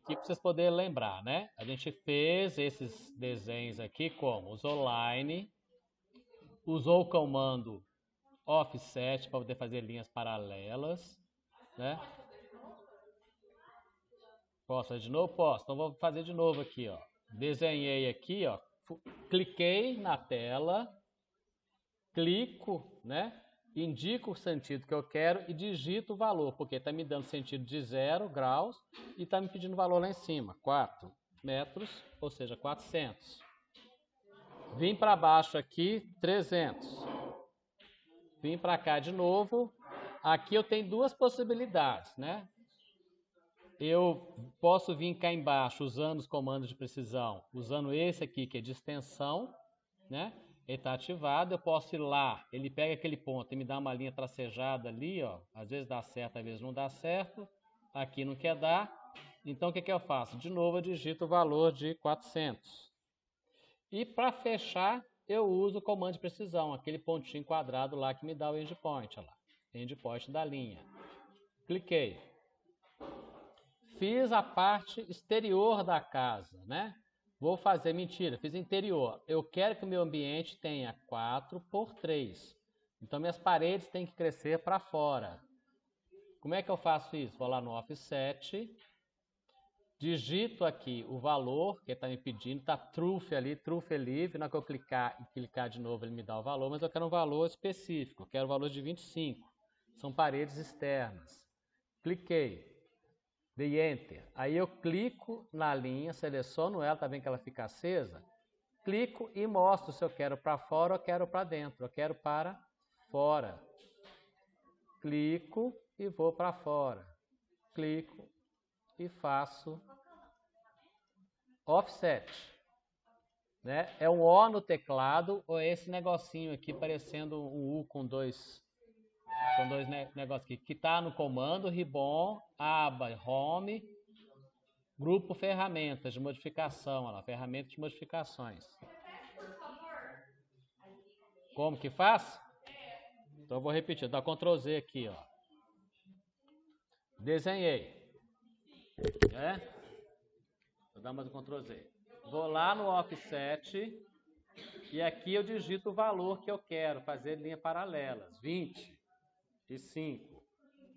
aqui para vocês poderem lembrar, né? A gente fez esses desenhos aqui como? Usou line, usou o comando offset para poder fazer linhas paralelas, né? Posso fazer de novo? Posso. Então vou fazer de novo aqui, ó. Desenhei aqui, ó. Cliquei na tela, clico, né? Indico o sentido que eu quero e digito o valor, porque está me dando sentido de 0 graus e está me pedindo valor lá em cima, 4 metros, ou seja, 400. Vim para baixo aqui, 300. Vim para cá de novo. Aqui eu tenho duas possibilidades, né? Eu posso vir cá embaixo usando os comandos de precisão, usando esse aqui que é de extensão, né? Ele está ativado, eu posso ir lá, ele pega aquele ponto e me dá uma linha tracejada ali, ó. Às vezes dá certo, às vezes não dá certo. Aqui não quer dar. Então o que eu faço? De novo eu digito o valor de 400. E para fechar, eu uso o comando de precisão, aquele pontinho quadrado lá que me dá o endpoint, olha lá. Endpoint da linha. Cliquei. Fiz a parte exterior da casa, né? Vou fazer, mentira, fiz interior. Eu quero que o meu ambiente tenha 4 por 3. Então minhas paredes têm que crescer para fora. Como é que eu faço isso? Vou lá no offset, digito aqui o valor que ele está me pedindo, está truth ali, truth é livre. Na hora que eu clicar de novo ele me dá o valor, mas eu quero um valor específico, eu quero o valor de 25. São paredes externas. Cliquei. Dei Enter. Aí eu clico na linha, seleciono ela, tá vendo que ela fica acesa? Clico e mostro se eu quero para fora ou quero para dentro. Eu quero para fora. Clico e vou para fora. Clico e faço offset. Né? É um O no teclado ou esse negocinho aqui parecendo um U com dois negócios aqui, que está no comando ribbon, aba home, grupo ferramentas de modificação, olha lá, ferramenta de modificações. Como que faz? Então eu vou repetir, dá Ctrl Z aqui, ó. Desenhei. Né? Vou dar mais um Ctrl Z. Vou lá no offset e aqui eu digito o valor que eu quero fazer linhas paralelas, 25.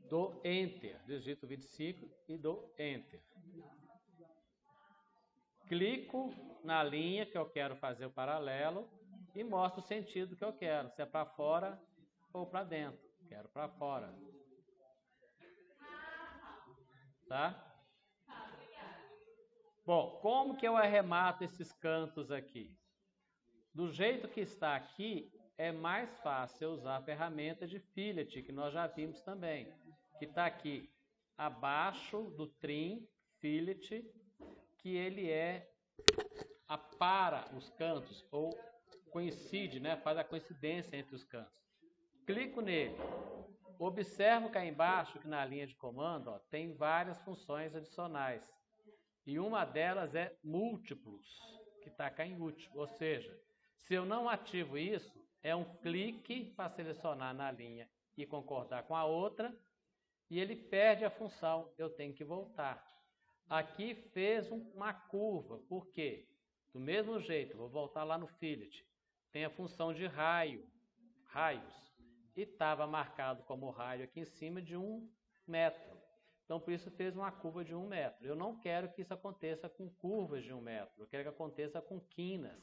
Dou Enter, digito 25 e dou Enter. Clico na linha que eu quero fazer o paralelo e mostro o sentido que eu quero, se é para fora ou para dentro. Quero para fora. Tá? Bom, como que eu arremato esses cantos aqui? Do jeito que está aqui, é mais fácil eu usar a ferramenta de fillet, que nós já vimos também, que está aqui abaixo do trim, fillet, que ele apara os cantos, ou coincide, né? Faz a coincidência entre os cantos. Clico nele. Observo cá embaixo que na linha de comando ó, tem várias funções adicionais. E uma delas é múltiplos, que está cá em último. Ou seja, se eu não ativo isso, é um clique para selecionar na linha e concordar com a outra, e ele perde a função, eu tenho que voltar. Aqui fez uma curva, por quê? Do mesmo jeito, vou voltar lá no fillet, tem a função de raios, e estava marcado como raio aqui em cima de 1 metro. Então, por isso fez uma curva de 1 metro. Eu não quero que isso aconteça com curvas de 1 metro, eu quero que aconteça com quinas,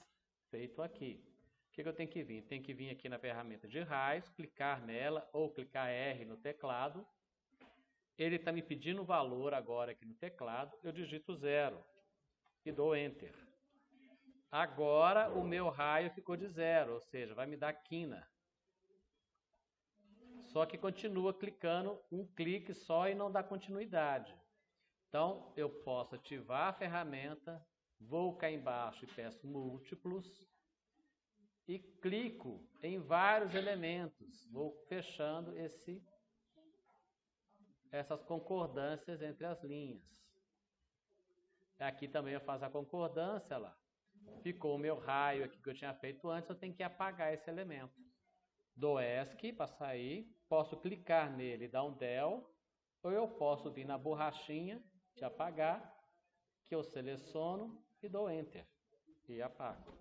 feito aqui. O que eu tenho que vir? Tem que vir aqui na ferramenta de raios, clicar nela ou clicar R no teclado. Ele está me pedindo o valor agora aqui no teclado, eu digito 0 e dou Enter. Agora o meu raio ficou de 0, ou seja, vai me dar quina. Só que continua clicando um clique só e não dá continuidade. Então eu posso ativar a ferramenta, vou cá embaixo e peço múltiplos e clico em vários elementos, vou fechando essas concordâncias entre as linhas. Aqui também eu faço a concordância lá. Ficou o meu raio aqui que eu tinha feito antes, eu tenho que apagar esse elemento. Dou ESC para sair, posso clicar nele e dar um del, ou eu posso vir na borrachinha de apagar que eu seleciono e dou Enter. E apago.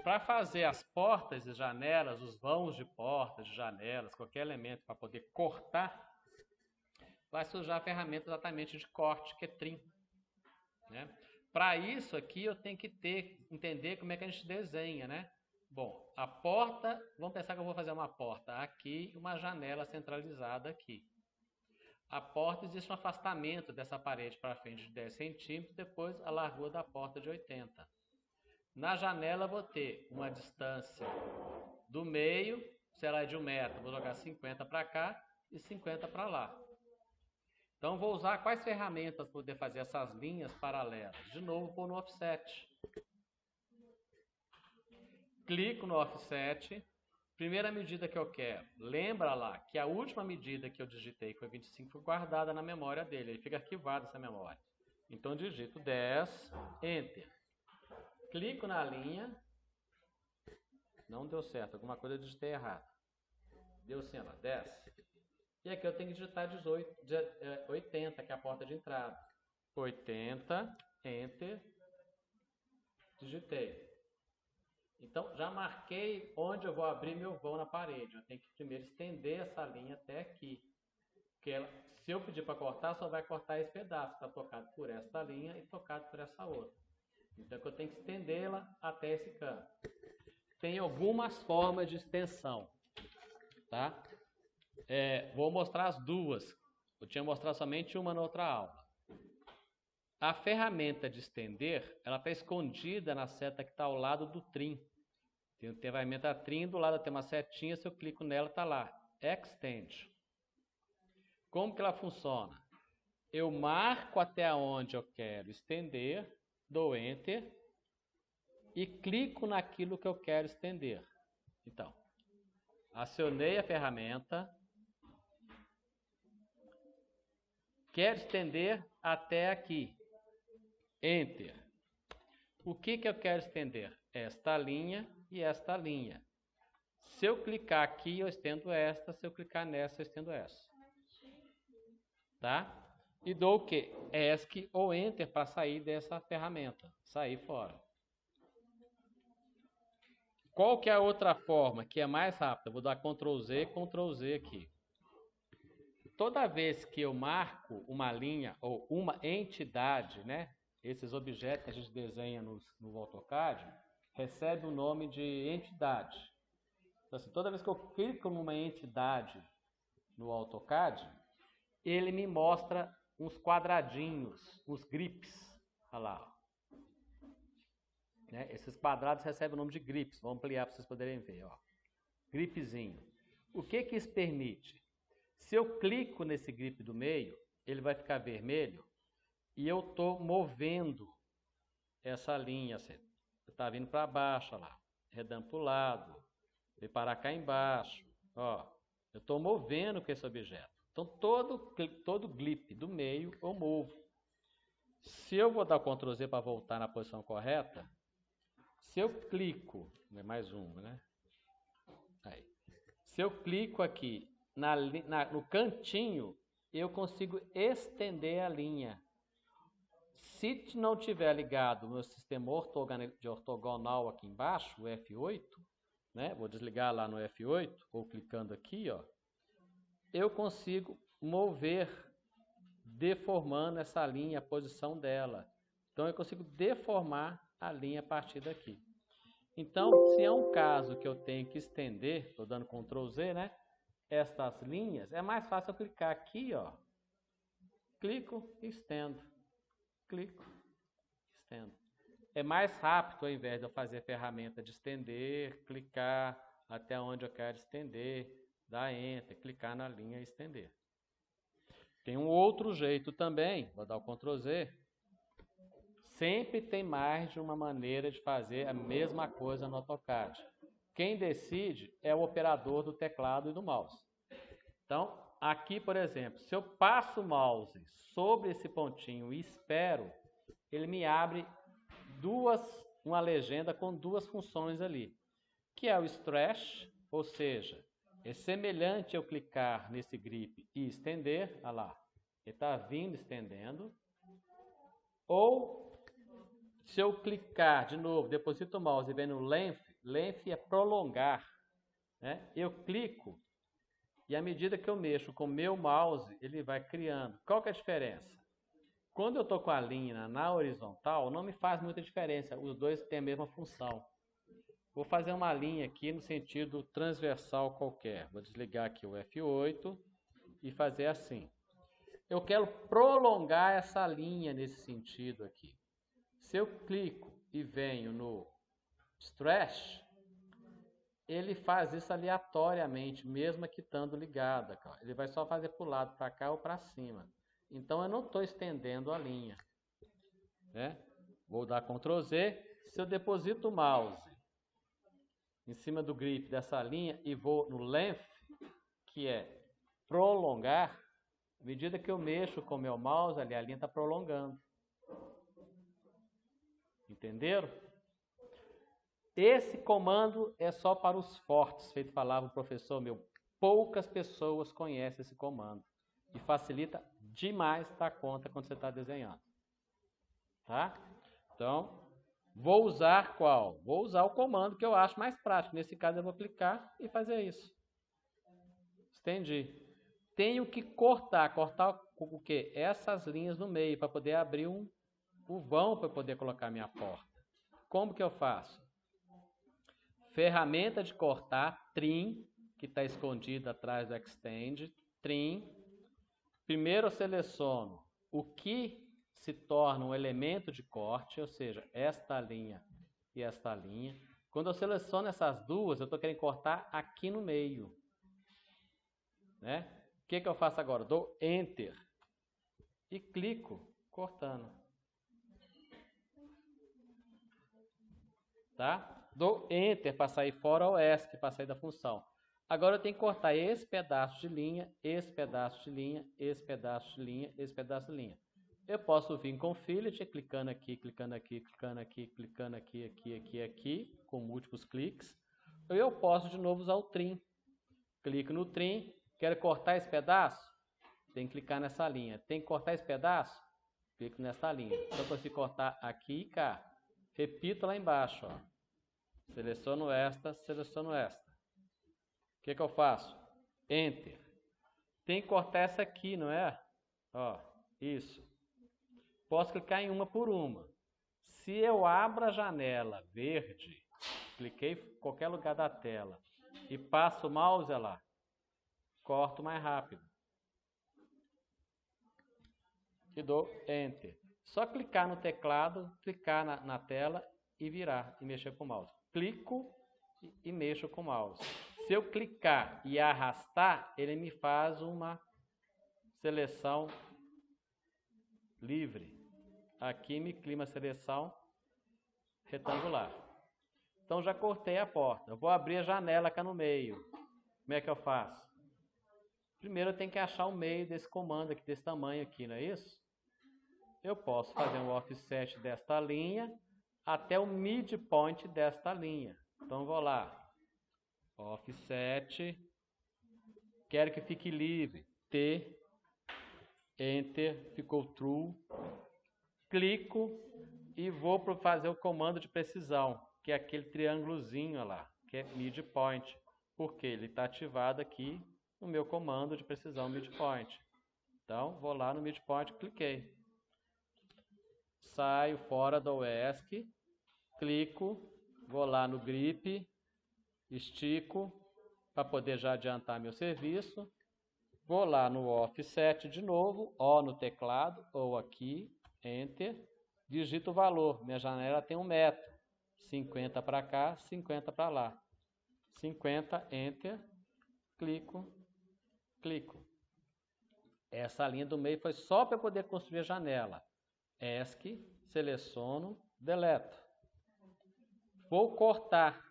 Para fazer as portas e janelas, os vãos de portas, de janelas, qualquer elemento para poder cortar, vai se usar a ferramenta exatamente de corte, que é trim. Né? Para isso aqui eu tenho que entender como é que a gente desenha, né? Bom, a porta, vamos pensar que eu vou fazer uma porta aqui e uma janela centralizada aqui. A porta, existe um afastamento dessa parede para frente de 10 centímetros, depois a largura da porta de 80. Na janela eu vou ter uma distância do meio, se ela é de 1 metro, vou jogar 50 para cá e 50 para lá. Então vou usar quais ferramentas para poder fazer essas linhas paralelas? De novo, vou no offset. Clico no offset. Primeira medida que eu quero. Lembra lá que a última medida que eu digitei, que foi 25, foi guardada na memória dele. Ele fica arquivado essa memória. Então digito 10, Enter. Clico na linha. Não deu certo, alguma coisa eu digitei errado. Deu sim, ó, 10. E aqui eu tenho que digitar 80, que é a porta de entrada. 80, Enter, digitei. Então, já marquei onde eu vou abrir meu vão na parede. Eu tenho que primeiro estender essa linha até aqui. Porque se eu pedir para cortar, só vai cortar esse pedaço. Está tocado por essa linha e tocado por essa outra. Então, eu tenho que estendê-la até esse canto. Tem algumas formas de extensão. Tá? Vou mostrar as duas. Eu tinha mostrado somente uma na outra aula. A ferramenta de estender, ela está escondida na seta que está ao lado do trim. Tem a ferramenta trim, do lado tem uma setinha, se eu clico nela, está lá. Extend. Como que ela funciona? Eu marco até onde eu quero estender, dou Enter e clico naquilo que eu quero estender. Então, acionei a ferramenta. Quero estender até aqui. Enter. O que eu quero estender? Esta linha e esta linha. Se eu clicar aqui, eu estendo esta. Se eu clicar nessa, eu estendo essa. Tá? E dou o quê? ESC ou Enter para sair dessa ferramenta. Sair fora. Qual que é a outra forma que é mais rápida? Vou dar Ctrl Z aqui. Toda vez que eu marco uma linha ou uma entidade, né? Esses objetos que a gente desenha no AutoCAD, recebe o nome de entidade. Então, assim, toda vez que eu clico numa entidade no AutoCAD, ele me mostra uns quadradinhos, uns grips. Olha lá. Né? Esses quadrados recebem o nome de grips. Vou ampliar para vocês poderem ver. Ó. Gripzinho. O que isso permite? Se eu clico nesse grip do meio, ele vai ficar vermelho e eu estou movendo essa linha. Está vindo para baixo, olha lá. Redando para o lado. Vem parar cá embaixo. Ó, eu estou movendo com esse objeto. Então, todo grip do meio eu movo. Se eu vou dar Ctrl Z para voltar na posição correta, se eu clico, mais uma, né? Aí. Se eu clico aqui no cantinho, eu consigo estender a linha. Se não tiver ligado o meu sistema ortogonal aqui embaixo, o F8, né? Vou desligar lá no F8, ou clicando aqui, ó, eu consigo mover, deformando essa linha, a posição dela. Então, eu consigo deformar a linha a partir daqui. Então, se é um caso que eu tenho que estender, estou dando Ctrl Z, né? Estas linhas, é mais fácil eu clicar aqui, ó. Clico e estendo. Clico, estendo. É mais rápido, ao invés de eu fazer a ferramenta de estender, clicar até onde eu quero estender, dar Enter, clicar na linha e estender. Tem um outro jeito também, vou dar o Ctrl Z. Sempre tem mais de uma maneira de fazer a mesma coisa no AutoCAD. Quem decide é o operador do teclado e do mouse. Então, aqui, por exemplo, se eu passo o mouse sobre esse pontinho e espero, ele me abre uma legenda com duas funções ali, que é o stretch, ou seja, é semelhante eu clicar nesse grip e estender, olha lá, ele está vindo estendendo, Ou, se eu clicar de novo, deposito o mouse e vem no length, length é prolongar, né? Eu clico e à medida que eu mexo com o meu mouse, ele vai criando. Qual que é a diferença? Quando eu estou com a linha na horizontal, não me faz muita diferença, os dois têm a mesma função. Vou fazer uma linha aqui no sentido transversal qualquer. Vou desligar aqui o F8 e fazer assim. Eu quero prolongar essa linha nesse sentido aqui. Se eu clico e venho no Stretch, ele faz isso aleatoriamente, mesmo aqui estando ligado. Ele vai só fazer para o lado, para cá ou para cima. Então, eu não estou estendendo a linha. Né? Vou dar Ctrl Z. Se eu deposito o mouse em cima do grip dessa linha e vou no Length, que é prolongar, à medida que eu mexo com o meu mouse, ali a linha está prolongando. Entenderam? Esse comando é só para os fortes, feito falava o professor meu. Poucas pessoas conhecem esse comando. E facilita demais dar conta quando você está desenhando. Tá? Então, vou usar qual? Vou usar o comando que eu acho mais prático. Nesse caso, eu vou clicar e fazer isso. Estendi. Tenho que cortar. Cortar o quê? Essas linhas no meio, para poder abrir o vão para poder colocar minha porta. Como que eu faço? Ferramenta de cortar, Trim, que está escondida atrás do Extend. Trim. Primeiro eu seleciono o que se torna um elemento de corte, ou seja, esta linha e esta linha. Quando eu seleciono essas duas, eu estou querendo cortar aqui no meio. Né? O que eu faço agora? Dou Enter e clico cortando. Tá? Dou Enter para sair fora ou ESC para sair da função. Agora eu tenho que cortar esse pedaço de linha, esse pedaço de linha, esse pedaço de linha, esse pedaço de linha. Eu posso vir com Fillet, clicando aqui, clicando aqui, clicando aqui, clicando aqui, aqui, com múltiplos cliques. Ou eu posso de novo usar o Trim. Clico no Trim, quero cortar esse pedaço? Tem que clicar nessa linha. Tem que cortar esse pedaço? Clico nessa linha. Então eu consigo cortar aqui e cá. Repito lá embaixo, ó. Seleciono esta, seleciono esta. O que eu faço? Enter. Tem que cortar essa aqui, não é? Ó, isso. Posso clicar em uma por uma. Se eu abro a janela verde, cliquei em qualquer lugar da tela e passo o mouse lá, corto mais rápido. E dou Enter. Só clicar no teclado, clicar na tela e virar e mexer com o mouse. Clico e mexo com o mouse. Se eu clicar e arrastar, ele me faz uma seleção livre. Aqui me cria uma seleção retangular. Então já cortei a porta. Eu vou abrir a janela cá no meio. Como é que eu faço? Primeiro eu tenho que achar o meio desse comando aqui, desse tamanho aqui, não é isso? Eu posso fazer um offset desta linha até o midpoint desta linha. Então vou lá. Offset. Quero que fique livre. T. Enter. Ficou true. Clico e vou fazer o comando de precisão, que é aquele triângulozinho lá, que é midpoint. Porque ele está ativado aqui no meu comando de precisão midpoint. Então, vou lá no midpoint, cliquei. Saio fora do ESC, clico, vou lá no grip, estico, para poder já adiantar meu serviço. Vou lá no offset de novo, ou no teclado, ou aqui, Enter, digito o valor. Minha janela tem 1 metro. 50 para cá, 50 para lá. 50, Enter, clico, clico. Essa linha do meio foi só para eu poder construir a janela. ESC, seleciono, deleto. Vou cortar.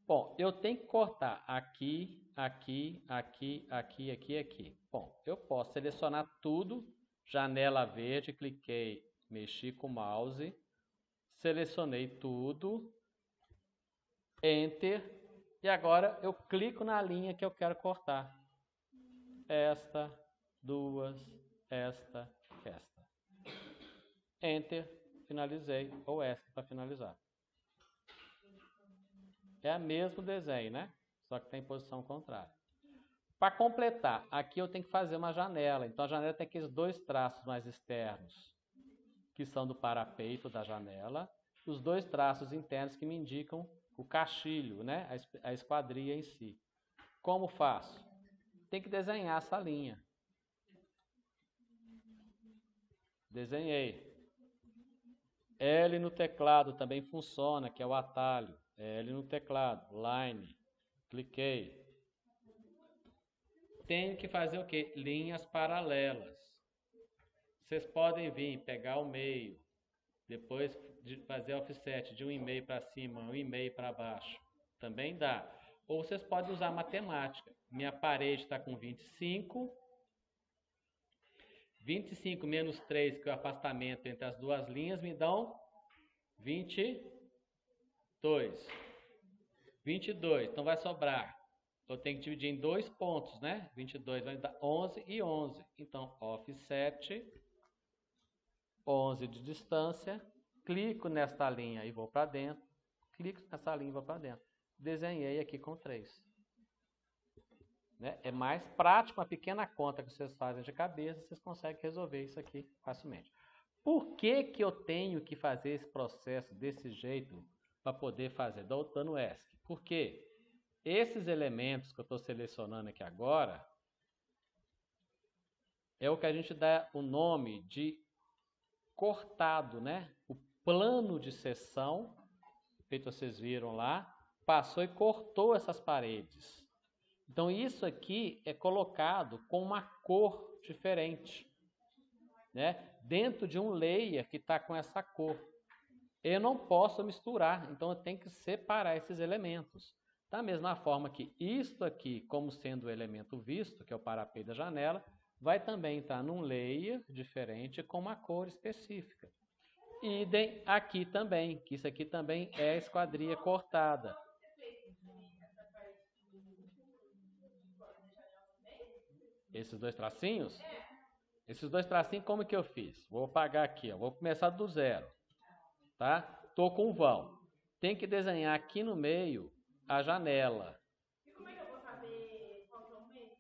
Bom, eu tenho que cortar aqui, aqui, aqui, aqui, aqui, aqui. Bom, eu posso selecionar tudo, janela verde, cliquei, mexi com o mouse, selecionei tudo, Enter, e agora eu clico na linha que eu quero cortar. Esta, duas, esta. Enter, finalizei, ou ESC para finalizar. É o mesmo desenho, né? Só que está em posição contrária. Para completar, aqui eu tenho que fazer uma janela. Então a janela tem aqueles dois traços mais externos, que são do parapeito da janela, os dois traços internos que me indicam o caixilho, né? A esquadria em si. Como faço? Tem que desenhar essa linha. Desenhei. L no teclado também funciona, que é o atalho. L no teclado, line. Cliquei. Tenho que fazer o quê? Linhas paralelas. Vocês podem vir, pegar o meio, depois de fazer offset de 1,5 para cima, 1,5 para baixo. Também dá. Ou vocês podem usar matemática. Minha parede está com 25. 25 menos 3, que é o afastamento entre as duas linhas, me dão 22. 22. Então vai sobrar. Eu tenho que dividir em 2 pontos, né? 22 vai dar 11 e 11. Então, offset, 11 de distância. Clico nesta linha e vou para dentro. Clico nessa linha e vou para dentro. Desenhei aqui com 3. Né? É mais prático, uma pequena conta que vocês fazem de cabeça, vocês conseguem resolver isso aqui facilmente. Por que que eu tenho que fazer esse processo desse jeito para poder fazer? Dando ESC. Porque esses elementos que eu estou selecionando aqui agora é o que a gente dá o nome de cortado, né? O plano de seção, feito vocês viram lá, passou e cortou essas paredes. Então, isso aqui é colocado com uma cor diferente, né? Dentro de um layer que está com essa cor. Eu não posso misturar, então eu tenho que separar esses elementos. Da mesma forma que isto aqui, como sendo o elemento visto, que é o parapeito da janela, vai também estar num layer diferente com uma cor específica. Idem aqui também, que isso aqui também é esquadria cortada. Esses dois tracinhos? Esses dois tracinhos, como que eu fiz? Vou apagar aqui, ó. Vou começar do zero, tá? Tô com um vão. Tem que desenhar aqui no meio a janela. E como é que eu vou saber qual que é o meio?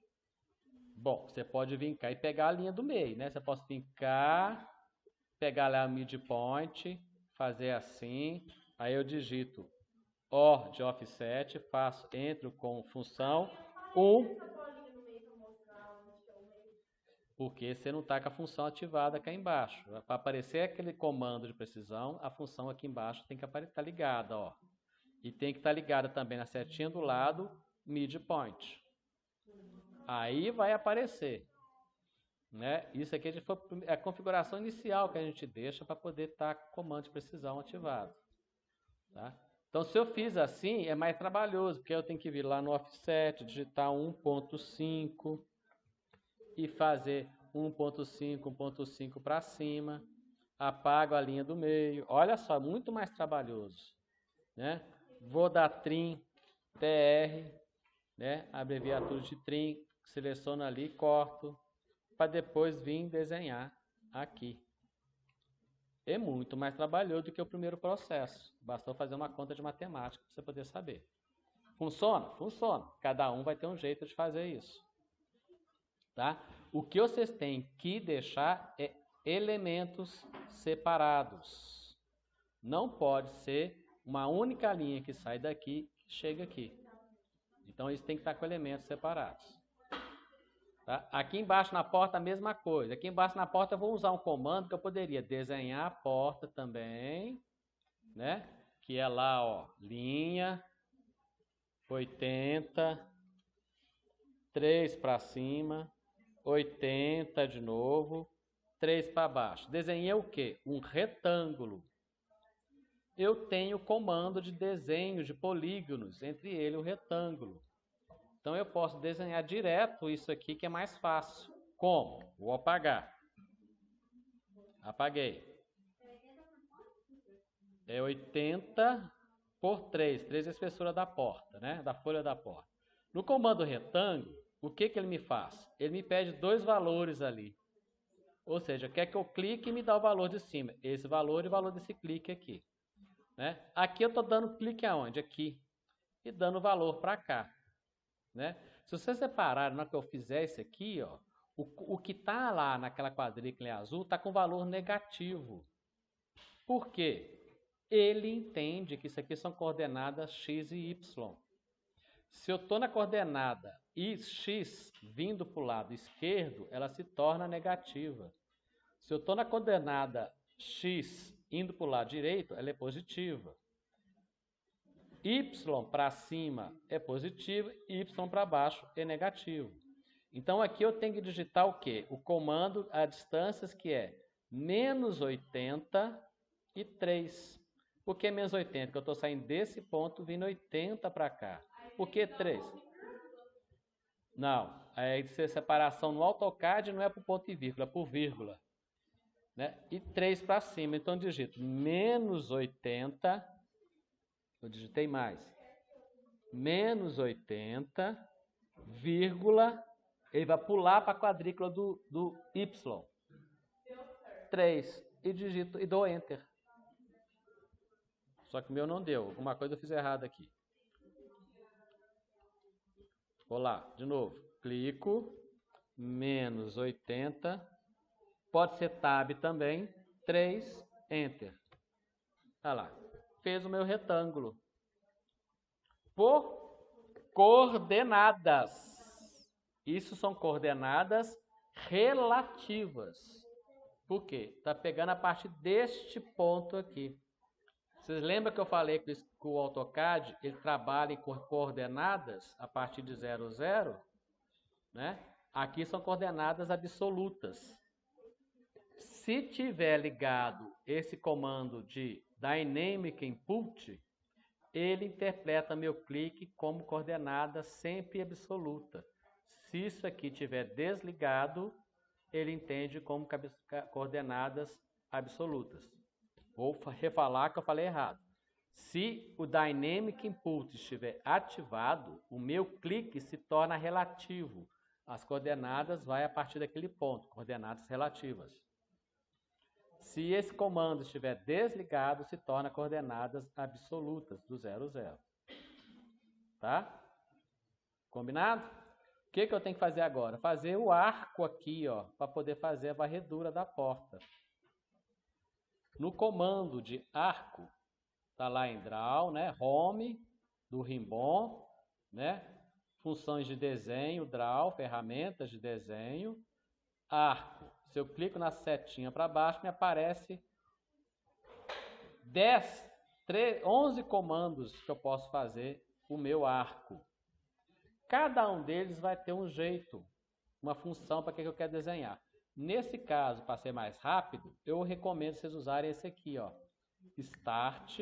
Bom, você pode vir cá e pegar a linha do meio, né? Você pode vir cá, pegar lá a midpoint, fazer assim. Aí eu digito OR de offset, faço, entro com função 1. Porque você não está com a função ativada aqui embaixo. Para aparecer aquele comando de precisão, a função aqui embaixo tem que estar ligada, ó. E tem que estar ligada também na setinha do lado, midpoint. Aí vai aparecer. Né? Isso aqui é a configuração inicial que a gente deixa para poder estar com o comando de precisão ativado. Tá? Então, se eu fiz assim, é mais trabalhoso, porque eu tenho que vir lá no offset, digitar 1.5 e fazer 1.5, 1.5 para cima, apago a linha do meio. Olha só, muito mais trabalhoso. Né? Vou dar trim, TR, né? Abreviatura de trim, seleciono ali, corto, para depois vir desenhar aqui. É muito mais trabalhoso do que o primeiro processo. Bastou fazer uma conta de matemática para você poder saber. Funciona? Funciona. Cada um vai ter um jeito de fazer isso. Tá? O que vocês têm que deixar é elementos separados. Não pode ser uma única linha que sai daqui e chega aqui. Então, isso tem que estar com elementos separados. Tá? Aqui embaixo na porta a mesma coisa. Aqui embaixo na porta eu vou usar um comando que eu poderia desenhar a porta também, né? Que é lá, ó, linha 80, 3 para cima, 80 de novo, 3 para baixo. Desenhei o quê? Um retângulo. Eu tenho comando de desenho de polígonos, entre ele o retângulo. Então eu posso desenhar direto isso aqui que é mais fácil. Como? Vou apagar. Apaguei. É 80 por 3. 3 é a espessura da porta, né? Da folha da porta. No comando retângulo, o que que ele me faz? Ele me pede dois valores ali. Ou seja, quer que eu clique e me dá o valor de cima. Esse valor e o valor desse clique aqui. Né? Aqui eu estou dando clique aonde? Aqui. E dando valor para cá. Né? Se vocês separarem, na hora que eu fizer isso aqui, ó, o que está lá naquela quadrícula em azul está com valor negativo. Por quê? Ele entende que isso aqui são coordenadas x e y. Se eu estou na coordenada x vindo para o lado esquerdo, ela se torna negativa. Se eu estou na coordenada x indo para o lado direito, ela é positiva. Y para cima é positivo, y para baixo é negativo. Então aqui eu tenho que digitar o quê? O comando a distâncias que é menos 80 e 3. Por que menos 80? Porque eu estou saindo desse ponto vindo 80 para cá. Por que 3? Não, a separação no AutoCAD não é por ponto e vírgula, é por vírgula. Né? E 3 para cima. Então eu digito menos 80, eu digitei mais, menos 80, vírgula, ele vai pular para a quadrícula do Y. 3, e digito, e dou Enter. Só que o meu não deu, alguma coisa eu fiz errado aqui. Vou lá, de novo, clico, menos 80, pode ser Tab também, 3, Enter. Olha lá, fez o meu retângulo. Por coordenadas. Isso são coordenadas relativas. Por quê? Está pegando a partir deste ponto aqui. Vocês lembram que eu falei que o AutoCAD ele trabalha com coordenadas a partir de 0, 0? Né? Aqui são coordenadas absolutas. Se tiver ligado esse comando de Dynamic Input, ele interpreta meu clique como coordenada sempre absoluta. Se isso aqui estiver desligado, ele entende como coordenadas absolutas. Vou refalar que eu falei errado. Se o Dynamic Input estiver ativado, o meu clique se torna relativo. As coordenadas vão a partir daquele ponto, coordenadas relativas. Se esse comando estiver desligado, se torna coordenadas absolutas, do 0, 0. Tá? Combinado? O que eu tenho que fazer agora? Fazer o arco aqui, ó, para poder fazer a varredura da porta. No comando de arco, tá lá em Draw, né? Home, do Ribbon, né? Funções de desenho, Draw, ferramentas de desenho, arco. Se eu clico na setinha para baixo, me aparece 11 comandos que eu posso fazer o meu arco. Cada um deles vai ter um jeito, uma função para que eu quero desenhar. Nesse caso, para ser mais rápido, eu recomendo vocês usarem esse aqui, ó. Start,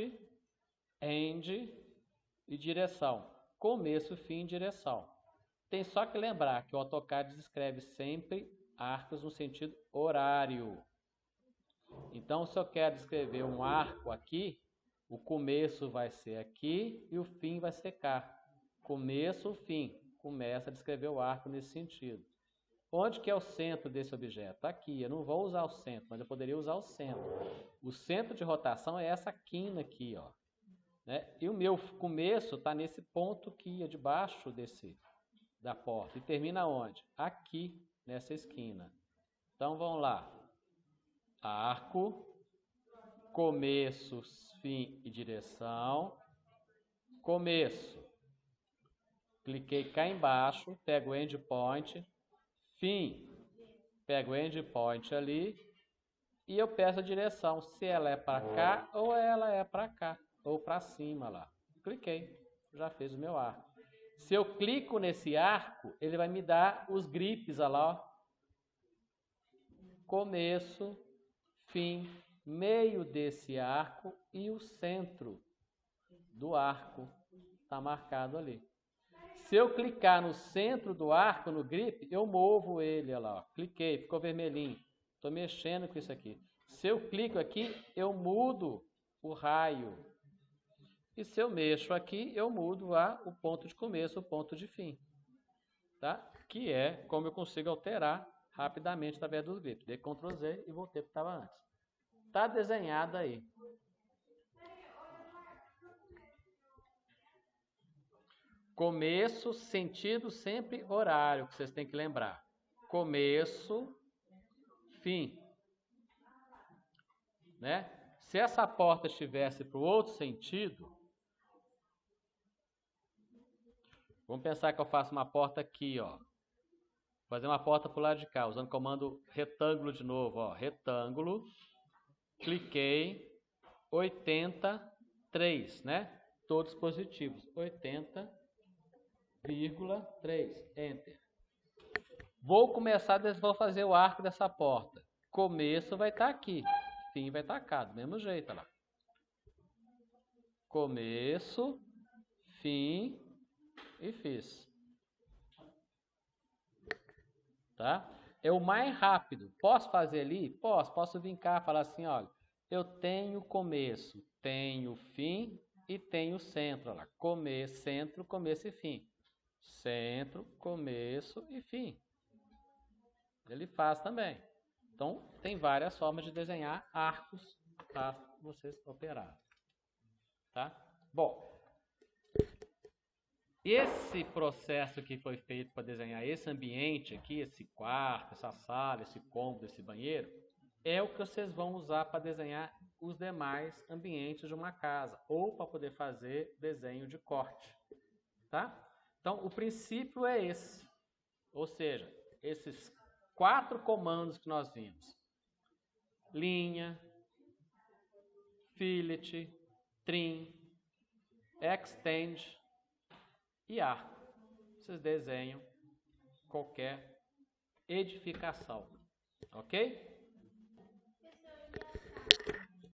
End e direção. Começo, fim, direção. Tem só que lembrar que o AutoCAD escreve sempre arcos no sentido horário. Então, se eu quero escrever um arco aqui, o começo vai ser aqui e o fim vai ser cá. Começo, fim. Começa a descrever o arco nesse sentido. Onde que é o centro desse objeto? Aqui. Eu não vou usar o centro, mas eu poderia usar o centro. O centro de rotação é essa quina aqui, ó. Né? E o meu começo está nesse ponto que é debaixo da porta. E termina onde? Aqui, nessa esquina. Então, vamos lá. Arco, começo, fim e direção. Começo. Cliquei cá embaixo, pego o endpoint. Fim, pego o endpoint ali e eu peço a direção, se ela é para cá ou ela é para cá, ou para cima lá. Cliquei, já fez o meu arco. Se eu clico nesse arco, ele vai me dar os gripes, olha lá, ó. Começo, fim, meio desse arco e o centro do arco está marcado ali. Se eu clicar no centro do arco, no grip, eu movo ele, olha lá, ó. Cliquei, ficou vermelhinho. Estou mexendo com isso aqui. Se eu clico aqui, eu mudo o raio. E se eu mexo aqui, eu mudo o ponto de começo, o ponto de fim. Tá? Que é como eu consigo alterar rapidamente através dos grifos. Dei Ctrl Z e voltei para o que estava antes. Está desenhado aí. Começo, sentido, sempre horário, que vocês têm que lembrar. Começo, fim. Né? Se essa porta estivesse para o outro sentido, vamos pensar que eu faço uma porta aqui, ó. Vou fazer uma porta para o lado de cá, usando o comando retângulo de novo, ó. Retângulo, cliquei, 83, né? Todos positivos, 80,3, Enter. Vou fazer o arco dessa porta. Começo vai estar aqui, fim vai estar cá, do mesmo jeito, olha lá. Começo, fim e fiz. Tá? É o mais rápido. Posso fazer ali? Posso vir cá e falar assim, olha, eu tenho começo, tenho fim e tenho centro. Olha lá. Começo, centro, começo e fim. Centro, começo e fim. Ele faz também. Então, tem várias formas de desenhar arcos para vocês operarem. Tá? Bom, esse processo que foi feito para desenhar esse ambiente aqui, esse quarto, essa sala, esse cômodo, esse banheiro, é o que vocês vão usar para desenhar os demais ambientes de uma casa, ou para poder fazer desenho de corte. Tá? Então, o princípio é esse. Ou seja, esses 4 comandos que nós vimos. Linha, fillet, trim, extend e arco. Vocês desenham qualquer edificação. Ok?